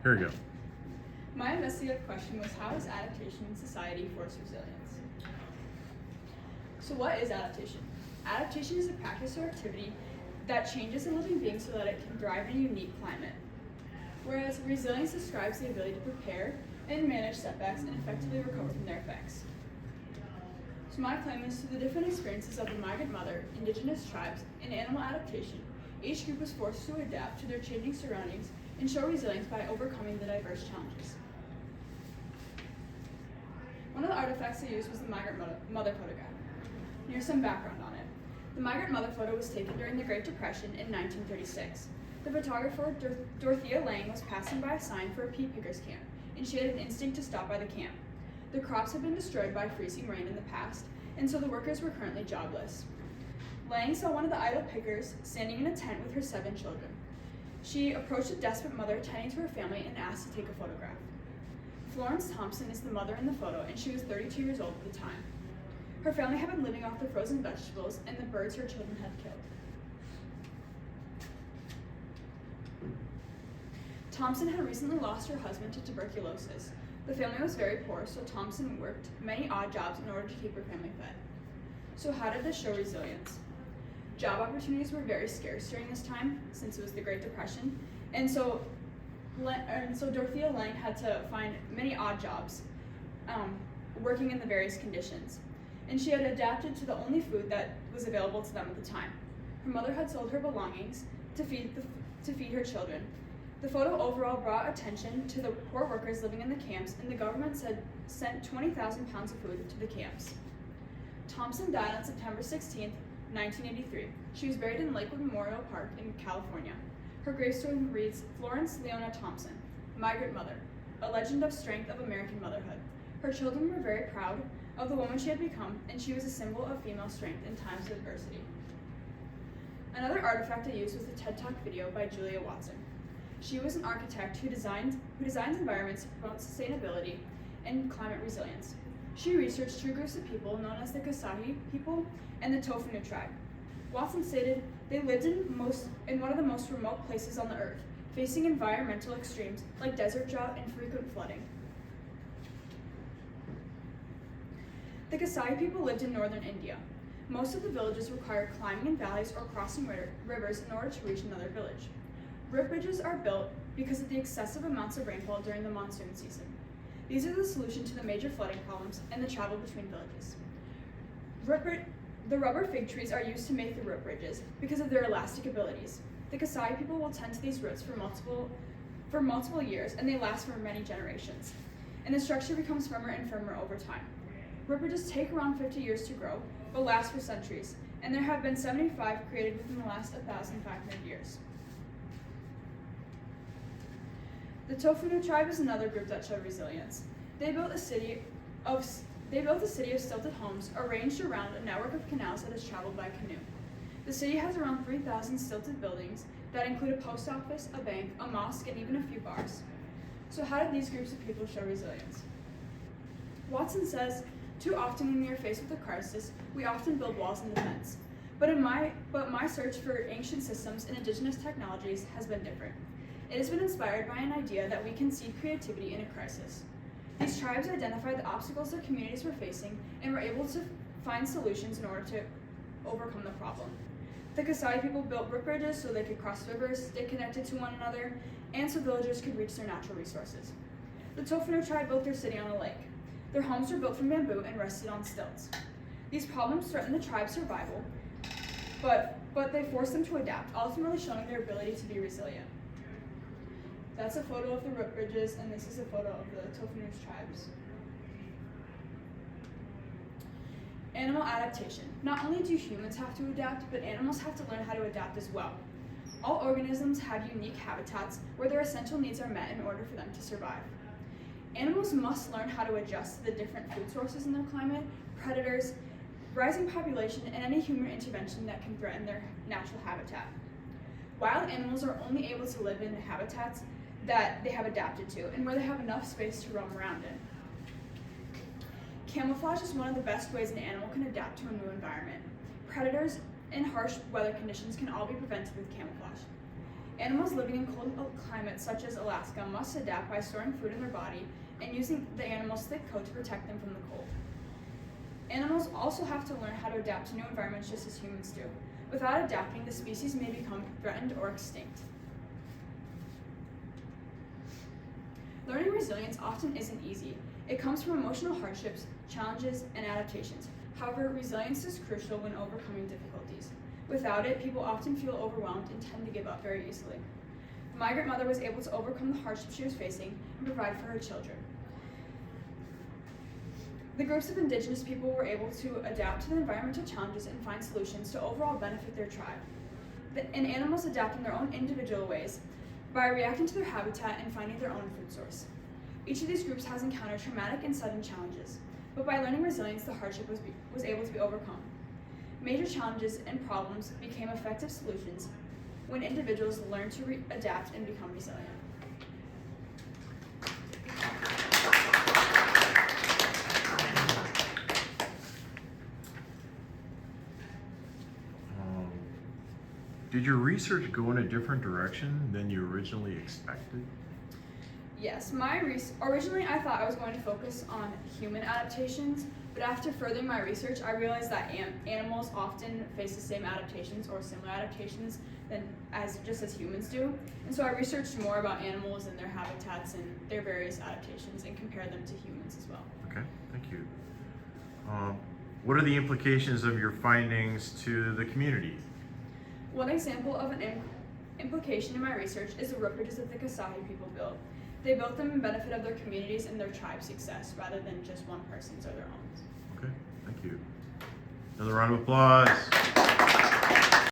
Here we go. My investigative question was, how is adaptation in society force resilience? So what is adaptation? Adaptation is a practice or activity that changes a living being so that it can thrive in a unique climate. Whereas resilience describes the ability to prepare and manage setbacks and effectively recover from their effects. So my claim is through the different experiences of the migrant mother, indigenous tribes, and animal adaptation, each group was forced to adapt to their changing surroundings and show resilience by overcoming the diverse challenges. One of the artifacts they used was the migrant mother photograph. Here's some background on it. The migrant mother photo was taken during the Great Depression in 1936. The photographer, Dorothea Lange, was passing by a sign for a pea pickers camp, and she had an instinct to stop by the camp. The crops had been destroyed by freezing rain in the past, and so the workers were currently jobless. Lange saw one of the idle pickers standing in a tent with her 7 children. She approached a desperate mother tending to her family and asked to take a photograph. Florence Thompson is the mother in the photo, and she was 32 years old at the time. Her family had been living off the frozen vegetables and the birds her children had killed. Thompson had recently lost her husband to tuberculosis. The family was very poor, so Thompson worked many odd jobs in order to keep her family fed. So how did this show resilience? Job opportunities were very scarce during this time, since it was the Great Depression, and so Dorothea Lange had to find many odd jobs, working in the various conditions. And she had adapted to the only food that was available to them at the time. Her mother had sold her belongings to feed her children. The photo overall brought attention to the poor workers living in the camps, and the government sent 20,000 pounds of food to the camps. Thompson died on September 16, 1983. She was buried in Lakewood Memorial Park in California. Her gravestone reads, Florence Leona Thompson, migrant mother, a legend of strength of American motherhood. Her children were very proud of the woman she had become, and she was a symbol of female strength in times of adversity. Another artifact I used was the TED Talk video by Julia Watson. She was an architect who designs environments to promote sustainability and climate resilience. She researched 2 groups of people known as the Kasahi people and the Tofunu tribe. Watson stated they lived in one of the most remote places on the earth, facing environmental extremes like desert drought and frequent flooding. The Kasai people lived in northern India. Most of the villages required climbing in valleys or crossing rivers in order to reach another village. Rip bridges are built because of the excessive amounts of rainfall during the monsoon season. These are the solution to the major flooding problems and the travel between villages. The rubber fig trees are used to make the rope bridges because of their elastic abilities. The Kasai people will tend to these roots for multiple years, and they last for many generations. And the structure becomes firmer and firmer over time. Rope bridges take around 50 years to grow, but last for centuries, and there have been 75 created within the last 1,500 years. The Tofunu tribe is another group that showed resilience. They built a city of stilted homes arranged around a network of canals that is traveled by canoe. The city has around 3,000 stilted buildings that include a post office, a bank, a mosque, and even a few bars. So how did these groups of people show resilience? Watson says, too often when we are faced with a crisis, we often build walls in defense. But my search for ancient systems and indigenous technologies has been different. It has been inspired by an idea that we can seed creativity in a crisis. These tribes identified the obstacles their communities were facing and were able to find solutions in order to overcome the problem. The Kasai people built rope bridges so they could cross rivers, stay connected to one another, and so villagers could reach their natural resources. The Tofunu tribe built their city on a lake. Their homes were built from bamboo and rested on stilts. These problems threatened the tribe's survival, but they forced them to adapt, ultimately showing their ability to be resilient. That's a photo of the rope bridges, and this is a photo of the Tofunu tribes. Animal adaptation. Not only do humans have to adapt, but animals have to learn how to adapt as well. All organisms have unique habitats where their essential needs are met in order for them to survive. Animals must learn how to adjust to the different food sources in their climate, predators, rising population, and any human intervention that can threaten their natural habitat. Wild animals are only able to live in habitats that they have adapted to and where they have enough space to roam around in. Camouflage is one of the best ways an animal can adapt to a new environment. Predators and harsh weather conditions can all be prevented with camouflage. Animals living in cold climates such as Alaska must adapt by storing food in their body and using the animal's thick coat to protect them from the cold. Animals also have to learn how to adapt to new environments just as humans do. Without adapting, the species may become threatened or extinct. Learning resilience often isn't easy. It comes from emotional hardships, challenges, and adaptations. However, resilience is crucial when overcoming difficulties. Without it, people often feel overwhelmed and tend to give up very easily. The migrant mother was able to overcome the hardships she was facing and provide for her children. The groups of indigenous people were able to adapt to the environmental challenges and find solutions to overall benefit their tribe. And animals adapt in their own individual ways by reacting to their habitat and finding their own food source. Each of these groups has encountered traumatic and sudden challenges, but by learning resilience, the hardship was able to be overcome. Major challenges and problems became effective solutions when individuals learn to adapt and become resilient. Did your research go in a different direction than you originally expected? Yes, originally I thought I was going to focus on human adaptations, but after furthering my research, I realized that animals often face the same adaptations or similar adaptations just as humans do. And so I researched more about animals and their habitats and their various adaptations and compared them to humans as well. Okay, thank you. What are the implications of your findings to the community? One example of an implication in my research is the rope bridges that the Kasahi people built. They built them in benefit of their communities and their tribe's success rather than just one person's or their own. Okay, thank you. Another round of applause.